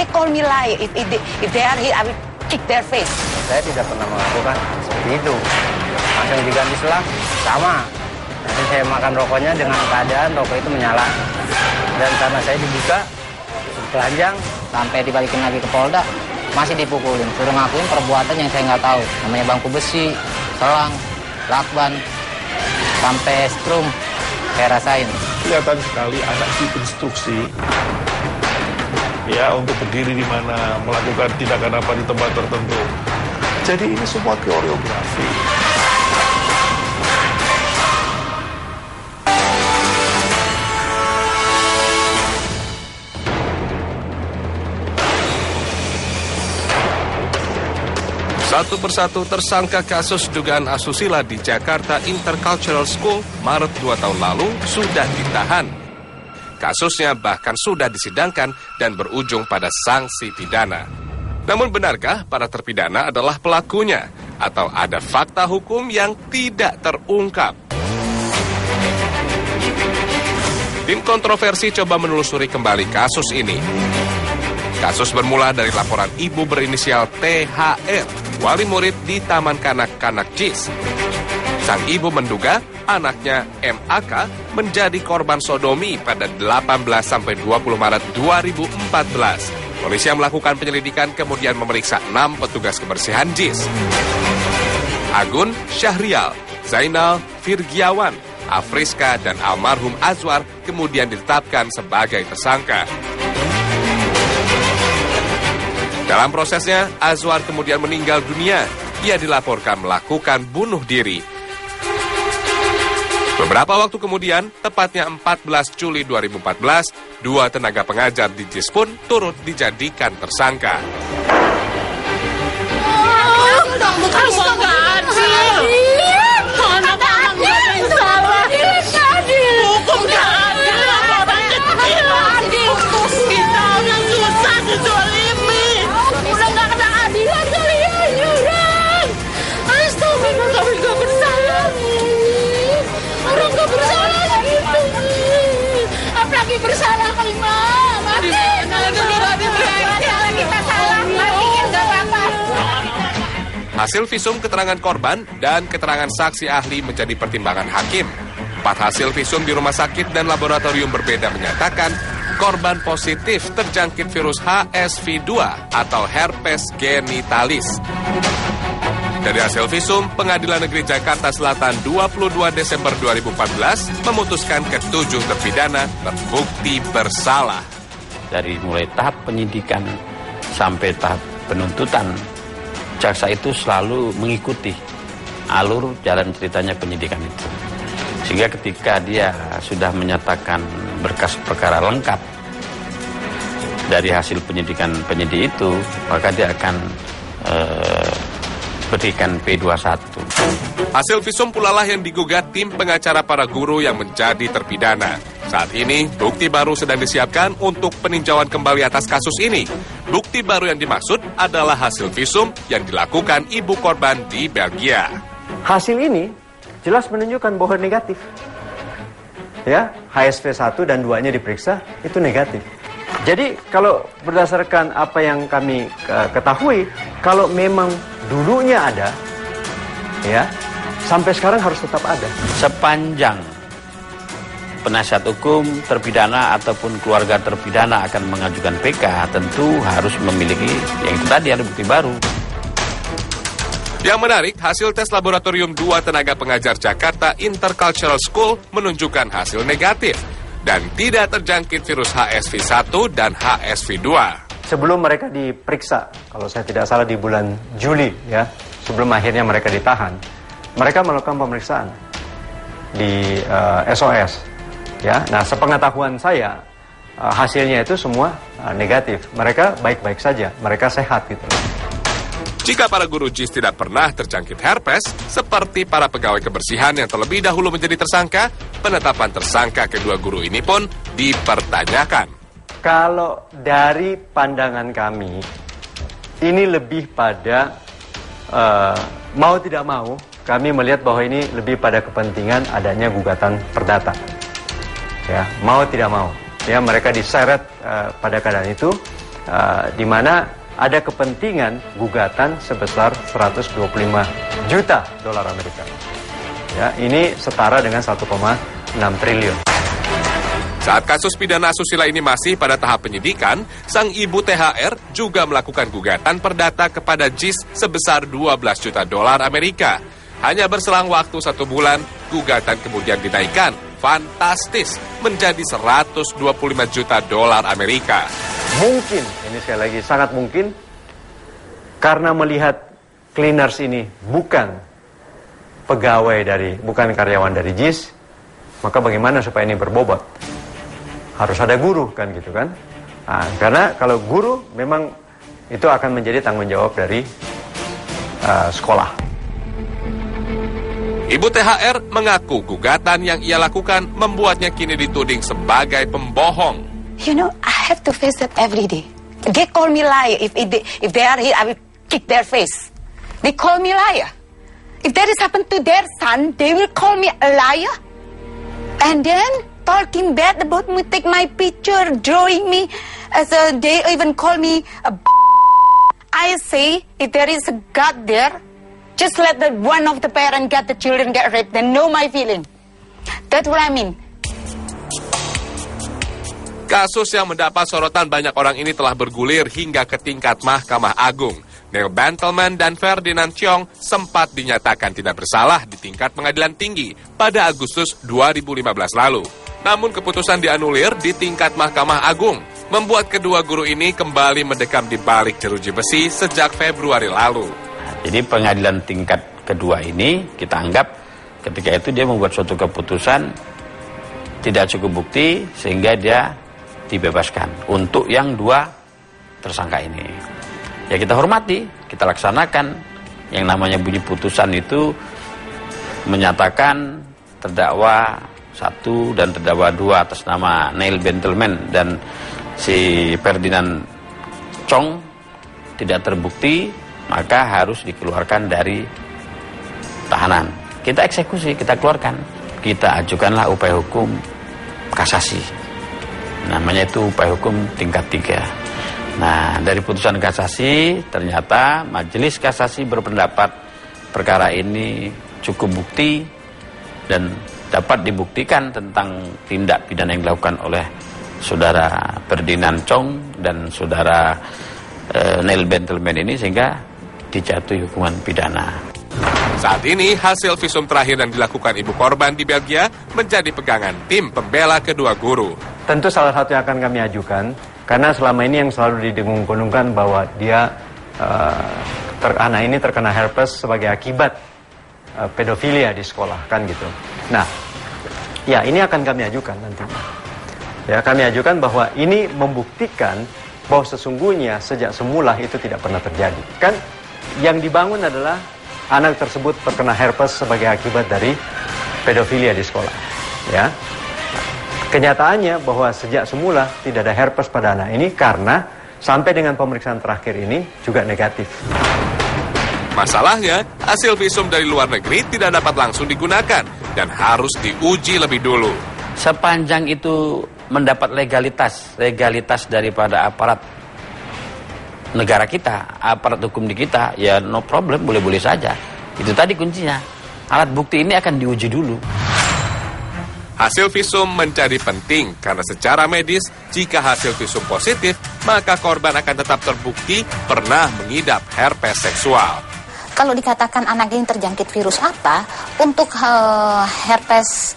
They call me liar. If they are here, I will kick their face. Saya tidak pernah melakukan seperti itu. Langsung diganti selang, sama. Nanti saya makan rokoknya dengan keadaan rokok itu menyala. Dan karena saya dibuka, telanjang. Sampai dibalikin lagi ke Polda, masih dipukulin. Suruh ngakuin perbuatan yang saya nggak tahu. Namanya bangku besi, selang, lakban, sampai strum. Saya rasain. Kelihatan sekali anak diinstruksi ya untuk berdiri di mana, melakukan tindakan apa di tempat tertentu. Jadi ini semua koreografi. Satu persatu tersangka kasus dugaan asusila di Jakarta Intercultural School Maret 2 tahun lalu sudah ditahan. Kasusnya bahkan sudah disidangkan dan berujung pada sanksi pidana. Namun benarkah para terpidana adalah pelakunya? Atau ada fakta hukum yang tidak terungkap? Tim kontroversi coba menelusuri kembali kasus ini. Kasus bermula dari laporan ibu berinisial THR, wali murid di Taman Kanak-Kanak JIS. Sang ibu menduga anaknya MAK menjadi korban sodomi pada 18-20 Maret 2014. Polisi yang melakukan penyelidikan kemudian memeriksa 6 petugas kebersihan JIS. Agun Syahrial, Zainal Virgiawan, Afriska, dan almarhum Azwar kemudian ditetapkan sebagai tersangka. Dalam prosesnya, Azwar kemudian meninggal dunia. Ia dilaporkan melakukan bunuh diri. Beberapa waktu kemudian, tepatnya 14 Juli 2014, 2 tenaga pengajar di JIS pun turut dijadikan tersangka. Bersalah kali mati. Kita salah, matiin gak apa-apa. Hasil visum keterangan korban dan keterangan saksi ahli menjadi pertimbangan hakim. 4 hasil visum di rumah sakit dan laboratorium berbeda menyatakan korban positif terjangkit virus HSV-2 atau herpes genitalis. Dari hasil visum, Pengadilan Negeri Jakarta Selatan 22 Desember 2014 memutuskan ke-7 terpidana terbukti bersalah. Dari mulai tahap penyidikan sampai tahap penuntutan, jaksa itu selalu mengikuti alur jalan ceritanya penyidikan itu. Sehingga ketika dia sudah menyatakan berkas perkara lengkap dari hasil penyidikan penyidik itu, maka dia akan berikan P21. Hasil visum pula lah yang digugat tim pengacara para guru yang menjadi terpidana. Saat ini, bukti baru sedang disiapkan untuk peninjauan kembali atas kasus ini. Bukti baru yang dimaksud adalah hasil visum yang dilakukan ibu korban di Belgia. Hasil ini jelas menunjukkan bahwa negatif. Ya, HSV 1 dan 2-nya diperiksa, itu negatif. Jadi kalau berdasarkan apa yang kami ketahui, kalau memang dulunya ada, ya, sampai sekarang harus tetap ada. Sepanjang penasihat hukum terpidana ataupun keluarga terpidana akan mengajukan PK, tentu harus memiliki yang itu tadi, ada bukti baru. Yang menarik, hasil tes laboratorium 2 tenaga pengajar Jakarta Intercultural School menunjukkan hasil negatif dan tidak terjangkit virus HSV-1 dan HSV-2. Sebelum mereka diperiksa, kalau saya tidak salah di bulan Juli, ya, sebelum akhirnya mereka ditahan, mereka melakukan pemeriksaan di SOS. Ya, nah sepengetahuan saya hasilnya itu semua negatif. Mereka baik-baik saja, mereka sehat gitu. Jika para guru JIS tidak pernah terjangkit herpes, seperti para pegawai kebersihan yang terlebih dahulu menjadi tersangka, penetapan tersangka kedua guru ini pun dipertanyakan. Kalau dari pandangan kami, ini lebih pada mau tidak mau, kami melihat bahwa ini lebih pada kepentingan adanya gugatan perdata. Ya, mau tidak mau, ya mereka diseret pada keadaan itu. di mana ada kepentingan gugatan sebesar 125 juta dolar Amerika. Ya, ini setara dengan 1,6 triliun. Saat kasus pidana asusila ini masih pada tahap penyidikan, sang ibu THR juga melakukan gugatan perdata kepada JIS sebesar 12 juta dolar Amerika. Hanya berselang waktu 1 bulan, gugatan kemudian dinaikkan fantastis menjadi 125 juta dolar Amerika. Mungkin, ini sekali lagi sangat mungkin, karena melihat cleaners ini bukan karyawan dari JIS, maka bagaimana supaya ini berbobot? Harus ada guru kan gitu kan? Nah, karena kalau guru memang itu akan menjadi tanggung jawab dari sekolah. Ibu THR mengaku gugatan yang ia lakukan membuatnya kini dituding sebagai pembohong. You know, I have to face that every day. They call me liar. If they are here, I will kick their face. They call me liar. If that is happened to their son, they will call me a liar. And then talking bad about me, take my picture, drawing me as they even call me a I say, if there is a God there, just let the one of the parent get the children get raped, then know my feeling. That's what I mean. Kasus yang mendapat sorotan banyak orang ini telah bergulir hingga ke tingkat Mahkamah Agung. Neil Bentelman dan Ferdinand Cheong sempat dinyatakan tidak bersalah di tingkat pengadilan tinggi pada Agustus 2015 lalu. Namun keputusan dianulir di tingkat Mahkamah Agung, membuat kedua guru ini kembali mendekam di balik jeruji besi sejak Februari lalu. Jadi pengadilan tingkat kedua ini kita anggap ketika itu dia membuat suatu keputusan tidak cukup bukti sehingga dia dibebaskan untuk yang 2 tersangka ini. Ya kita hormati, kita laksanakan. Yang namanya bunyi putusan itu menyatakan terdakwa 1 dan terdakwa 2 atas nama Neil Bentelman dan si Ferdinand Cheong tidak terbukti, maka harus dikeluarkan dari tahanan. Kita eksekusi, kita keluarkan. Kita ajukanlah upaya hukum kasasi. Namanya itu upaya hukum tingkat 3. Nah, dari putusan kasasi ternyata majelis kasasi berpendapat perkara ini cukup bukti dan dapat dibuktikan tentang tindak pidana yang dilakukan oleh saudara Ferdinand Cheong dan saudara Neil Bentelman ini sehingga dijatuhi hukuman pidana. Saat ini hasil visum terakhir yang dilakukan ibu korban di Belgia menjadi pegangan tim pembela kedua guru. Tentu salah satu yang akan kami ajukan, karena selama ini yang selalu didengung-dengungkan bahwa dia anak ini terkena herpes sebagai akibat pedofilia di sekolah kan gitu. Nah, ya ini akan kami ajukan nanti. Ya, kami ajukan bahwa ini membuktikan bahwa sesungguhnya sejak semula itu tidak pernah terjadi. Kan yang dibangun adalah anak tersebut terkena herpes sebagai akibat dari pedofilia di sekolah. Ya. Kenyataannya bahwa sejak semula tidak ada herpes pada anak ini karena sampai dengan pemeriksaan terakhir ini juga negatif. Masalahnya, hasil visum dari luar negeri tidak dapat langsung digunakan dan harus diuji lebih dulu. Sepanjang itu mendapat legalitas daripada aparat negara kita, aparat hukum di kita, ya no problem, boleh-boleh saja. Itu tadi kuncinya. Alat bukti ini akan diuji dulu. Hasil visum menjadi penting karena secara medis, jika hasil visum positif, maka korban akan tetap terbukti pernah mengidap herpes seksual. Kalau dikatakan anak ini terjangkit virus apa, untuk herpes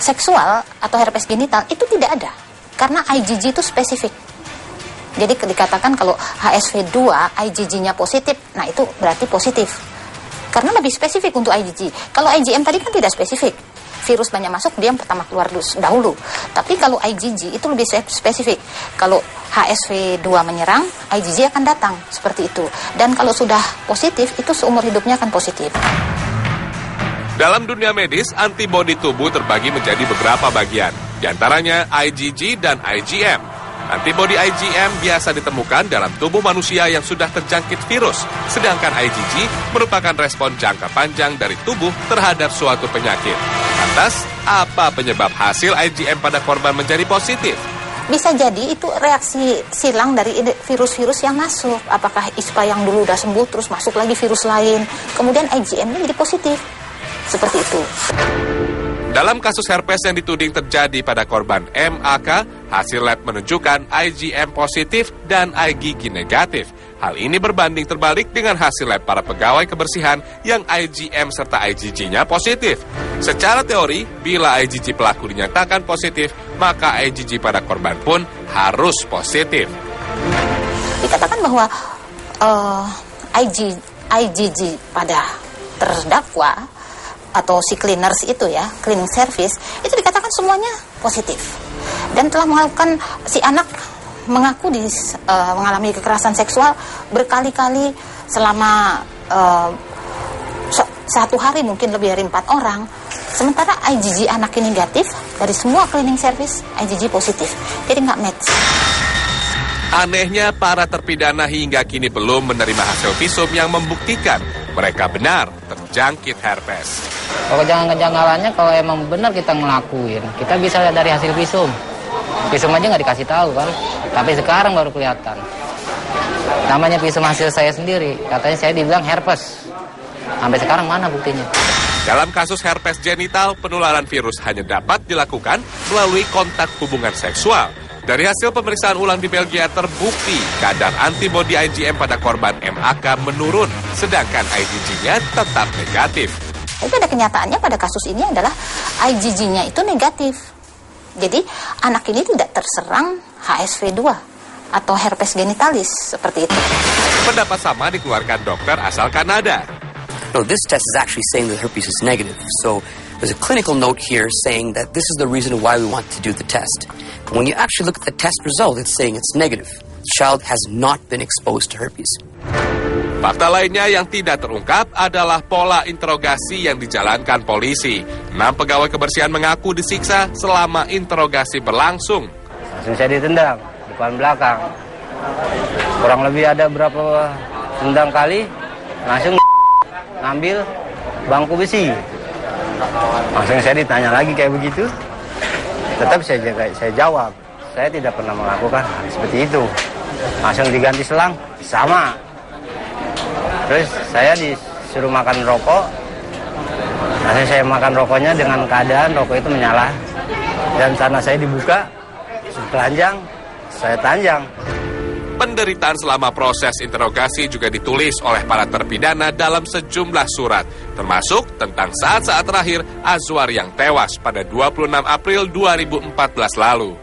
seksual atau herpes genital itu tidak ada. Karena IgG itu spesifik. Jadi dikatakan kalau HSV2 IgG-nya positif, nah itu berarti positif. Karena lebih spesifik untuk IgG. Kalau IgM tadi kan tidak spesifik. Virus banyak masuk, dia yang pertama keluar dahulu. Tapi kalau IgG itu lebih spesifik. Kalau HSV2 menyerang, IgG akan datang, seperti itu. Dan kalau sudah positif, itu seumur hidupnya akan positif. Dalam dunia medis, antibodi tubuh terbagi menjadi beberapa bagian. Di antaranya IgG dan IgM. Antibodi IgM biasa ditemukan dalam tubuh manusia yang sudah terjangkit virus, sedangkan IgG merupakan respon jangka panjang dari tubuh terhadap suatu penyakit. Lantas, apa penyebab hasil IgM pada korban menjadi positif? Bisa jadi itu reaksi silang dari virus-virus yang masuk. Apakah ISPA yang dulu udah sembuh terus masuk lagi virus lain, kemudian IgM-nya jadi positif. Seperti itu. Dalam kasus herpes yang dituding terjadi pada korban MAK, hasil lab menunjukkan IgM positif dan IgG negatif. Hal ini berbanding terbalik dengan hasil lab para pegawai kebersihan yang IgM serta IgG-nya positif. Secara teori, bila IgG pelaku dinyatakan positif, maka IgG pada korban pun harus positif. Dikatakan bahwa IgG pada terdakwa atau si cleaners itu ya, cleaning service, itu dikatakan semuanya positif. Dan telah melakukan, si anak mengaku mengalami kekerasan seksual berkali-kali selama 1 hari, mungkin lebih dari 4 orang. Sementara IgG anak ini negatif, dari semua cleaning service, IgG positif. Jadi nggak match. Anehnya, para terpidana hingga kini belum menerima hasil visum yang membuktikan mereka benar terjangkit herpes. Kalau kejanggalannya, kalau emang benar kita ngelakuin, kita bisa lihat dari hasil visum. Visum aja nggak dikasih tahu kan, tapi sekarang baru kelihatan. Namanya visum hasil saya sendiri, katanya saya dibilang herpes. Sampai sekarang mana buktinya? Dalam kasus herpes genital, penularan virus hanya dapat dilakukan melalui kontak hubungan seksual. Dari hasil pemeriksaan ulang di Belgia terbukti kadar antibodi IgM pada korban MAK menurun, sedangkan IgG-nya tetap negatif. Tapi pada kenyataannya pada kasus ini adalah IgG-nya itu negatif. Jadi anak ini tidak terserang HSV-2 atau herpes genitalis seperti itu. Pendapat sama dikeluarkan dokter asal Kanada. No, this test is actually saying that herpes is negative. So there's a clinical note here saying that this is the reason why we want to do the test. But when you actually look at the test result, it's saying it's negative. The child has not been exposed to herpes. Fakta lainnya yang tidak terungkap adalah pola interogasi yang dijalankan polisi. 6 pegawai kebersihan mengaku disiksa selama interogasi berlangsung. Langsung saya ditendang, depan belakang. Kurang lebih ada berapa tendang kali, langsung ngambil bangku besi. Langsung saya ditanya lagi kayak begitu. Tetap saya jawab, saya tidak pernah melakukan hal seperti itu. Langsung diganti selang, sama. Terus saya disuruh makan rokok. Langsung saya makan rokoknya dengan keadaan rokok itu menyala. Dan sana saya dibuka, telanjang, saya tanjang. Penderitaan selama proses interogasi juga ditulis oleh para terpidana dalam sejumlah surat, termasuk tentang saat-saat terakhir Azwar yang tewas pada 26 April 2014 lalu.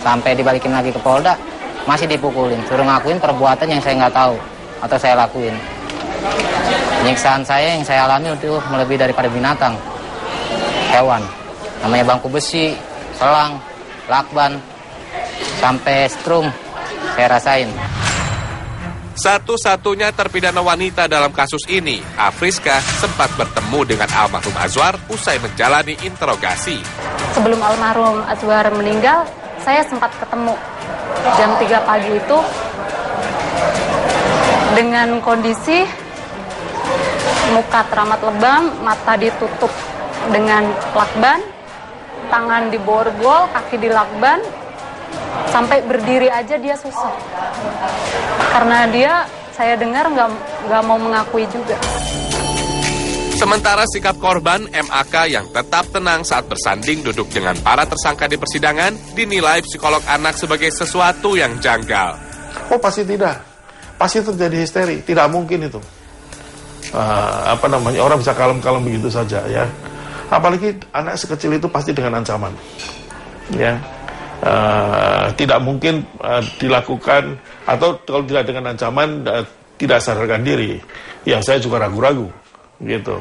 Sampai dibalikin lagi ke Polda, masih dipukulin, suruh ngakuin perbuatan yang saya nggak tahu atau saya lakuin. Penyiksaan saya yang saya alami itu melebihi daripada binatang, hewan. Namanya bangku besi, selang, lakban, sampai strum. Saya rasain. Satu-satunya terpidana wanita dalam kasus ini, Afriska, sempat bertemu dengan almarhum Azwar usai menjalani interogasi. Sebelum almarhum Azwar meninggal, saya sempat ketemu jam 3 pagi itu dengan kondisi muka teramat lebam, mata ditutup dengan lakban, tangan diborgol, kaki dilakban. Sampai berdiri aja dia susah. Karena dia, saya dengar nggak mau mengakui juga. Sementara sikap korban MAK yang tetap tenang saat bersanding duduk dengan para tersangka di persidangan dinilai psikolog anak sebagai sesuatu yang janggal. Oh pasti tidak. Pasti terjadi histeri. Tidak mungkin itu. Orang bisa kalem-kalem begitu saja ya. Apalagi anak sekecil itu pasti dengan ancaman. Ya. Tidak mungkin dilakukan atau kalau tidak dengan ancaman tidak sadarkan diri. Yang saya juga ragu-ragu gitu.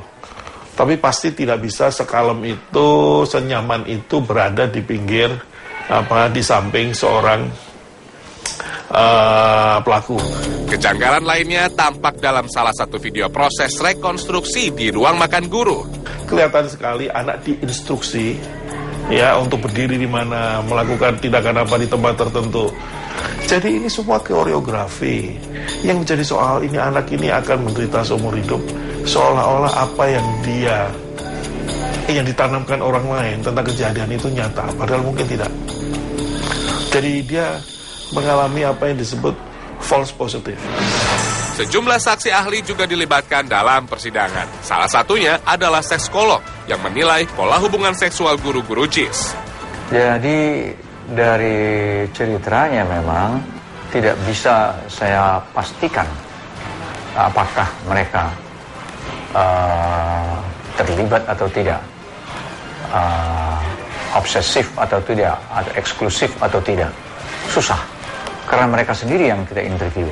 Tapi pasti tidak bisa sekalem itu, senyaman itu berada di pinggir di samping seorang pelaku. Kejanggalan lainnya tampak dalam salah satu video proses rekonstruksi di ruang makan guru. Kelihatan sekali anak diinstruksi ya untuk berdiri di mana, melakukan tindakan apa di tempat tertentu. Jadi ini semua koreografi. Yang menjadi soal ini, anak ini akan menderita seumur hidup seolah-olah apa yang ditanamkan orang lain tentang kejadian itu nyata, padahal mungkin tidak. Jadi dia mengalami apa yang disebut false positive. Sejumlah saksi ahli juga dilibatkan dalam persidangan. Salah satunya adalah seksolog yang menilai pola hubungan seksual guru-guru JIS. Jadi dari ceritanya memang tidak bisa saya pastikan apakah mereka terlibat atau tidak, obsesif atau tidak, atau eksklusif atau tidak. Susah, karena mereka sendiri yang kita interview.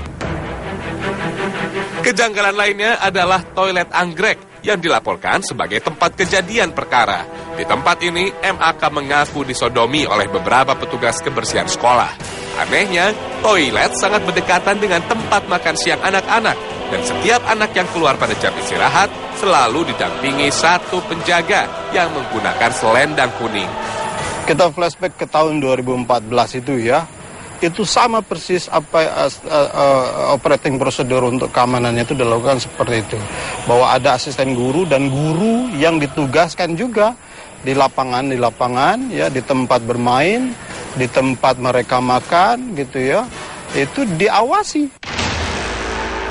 Kejanggalan lainnya adalah toilet anggrek yang dilaporkan sebagai tempat kejadian perkara. Di tempat ini, MAK mengaku disodomi oleh beberapa petugas kebersihan sekolah. Anehnya, toilet sangat berdekatan dengan tempat makan siang anak-anak, dan setiap anak yang keluar pada jam istirahat selalu didampingi satu penjaga yang menggunakan selendang kuning. Kita flashback ke tahun 2014 itu ya, itu sama persis apa operating prosedur untuk keamanannya itu dilakukan seperti itu. Bahwa ada asisten guru dan guru yang ditugaskan juga di lapangan ya, di tempat bermain, di tempat mereka makan gitu ya, itu diawasi.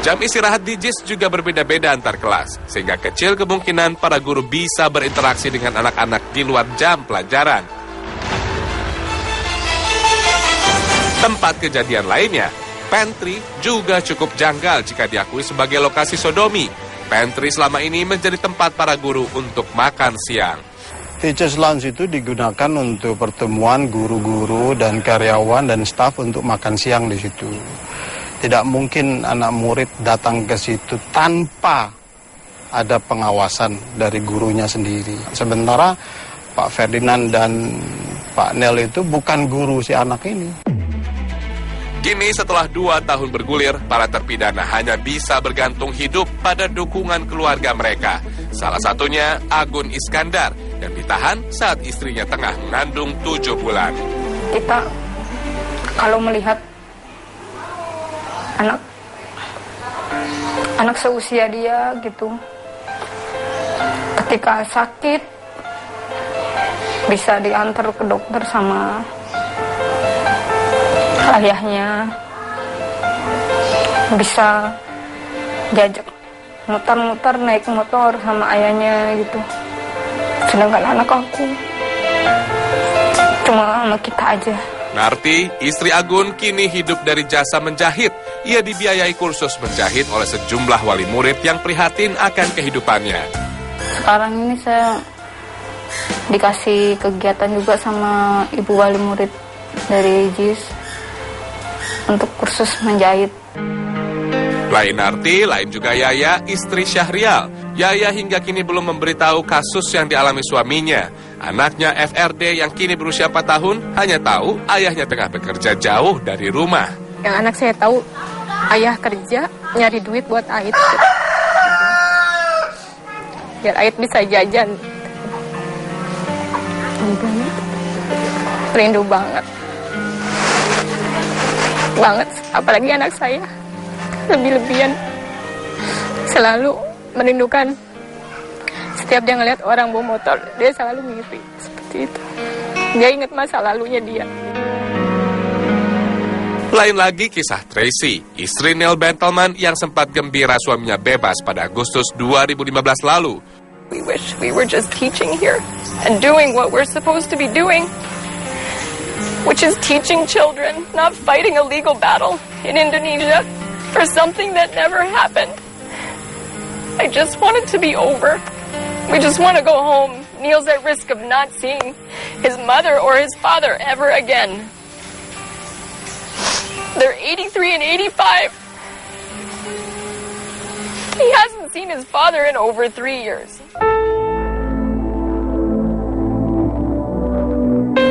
Jam istirahat di JIS juga berbeda-beda antar kelas, sehingga kecil kemungkinan para guru bisa berinteraksi dengan anak-anak di luar jam pelajaran. Tempat kejadian lainnya, pantry, juga cukup janggal jika diakui sebagai lokasi sodomi. Pantry selama ini menjadi tempat para guru untuk makan siang. Teachers Lounge itu digunakan untuk pertemuan guru-guru dan karyawan dan staf untuk makan siang di situ. Tidak mungkin anak murid datang ke situ tanpa ada pengawasan dari gurunya sendiri. Sementara Pak Ferdinand dan Pak Nel itu bukan guru si anak ini. Kini setelah 2 tahun bergulir, para terpidana hanya bisa bergantung hidup pada dukungan keluarga mereka. Salah satunya Agun Iskandar yang ditahan saat istrinya tengah mengandung 7 bulan. Kita kalau melihat anak seusia dia gitu, ketika sakit bisa diantar ke dokter sama ayahnya, bisa diajak muter-muter naik motor sama ayahnya gitu. Sedangkan anak aku cuma sama kita aja. Narti, istri Agun, kini hidup dari jasa menjahit. Ia dibiayai kursus menjahit oleh sejumlah wali murid yang prihatin akan kehidupannya. Sekarang ini saya dikasih kegiatan juga sama ibu wali murid dari JIS untuk kursus menjahit. Lain Narti, lain juga Yaya, istri Syahrial. Yaya hingga kini belum memberitahu kasus yang dialami suaminya. Anaknya FRD yang kini berusia 4 tahun hanya tahu ayahnya tengah bekerja jauh dari rumah. Yang anak saya tahu, ayah kerja nyari duit buat Ait. Biar Ait bisa jajan. Rindu banget. Banget, apalagi anak saya lebih-lebihan selalu merindukan. Setiap dia ngeliat orang bawa motor, dia selalu ngiri seperti itu. Dia ingat masa lalunya dia. Lain lagi kisah Tracy, istri Neil Bentelman yang sempat gembira suaminya bebas pada Agustus 2015 lalu. We wish we were just teaching here and doing what we're supposed to be doing, which is teaching children, not fighting a legal battle in Indonesia for something that never happened. I just want it to be over. We just want to go home. Neil's at risk of not seeing his mother or his father ever again. They're 83 and 85. He hasn't seen his father in over 3 years.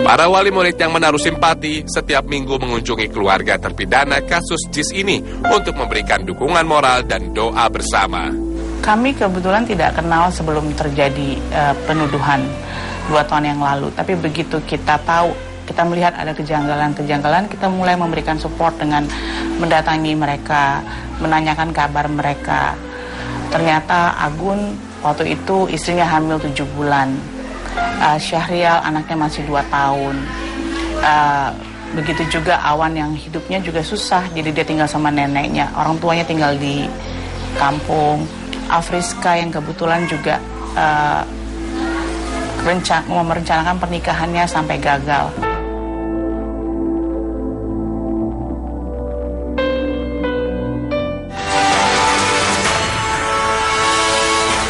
Para wali murid yang menaruh simpati setiap minggu mengunjungi keluarga terpidana kasus JIS ini untuk memberikan dukungan moral dan doa bersama. Kami kebetulan tidak kenal sebelum terjadi penuduhan 2 tahun yang lalu. Tapi begitu kita tahu, kita melihat ada kejanggalan-kejanggalan, kita mulai memberikan support dengan mendatangi mereka, menanyakan kabar mereka. Ternyata Agun waktu itu istrinya hamil 7 bulan. Syahrial anaknya masih 2 tahun. Begitu juga Awan yang hidupnya juga susah, jadi dia tinggal sama neneknya. Orang tuanya tinggal di kampung. Afriska yang kebetulan juga merencanakan pernikahannya sampai gagal.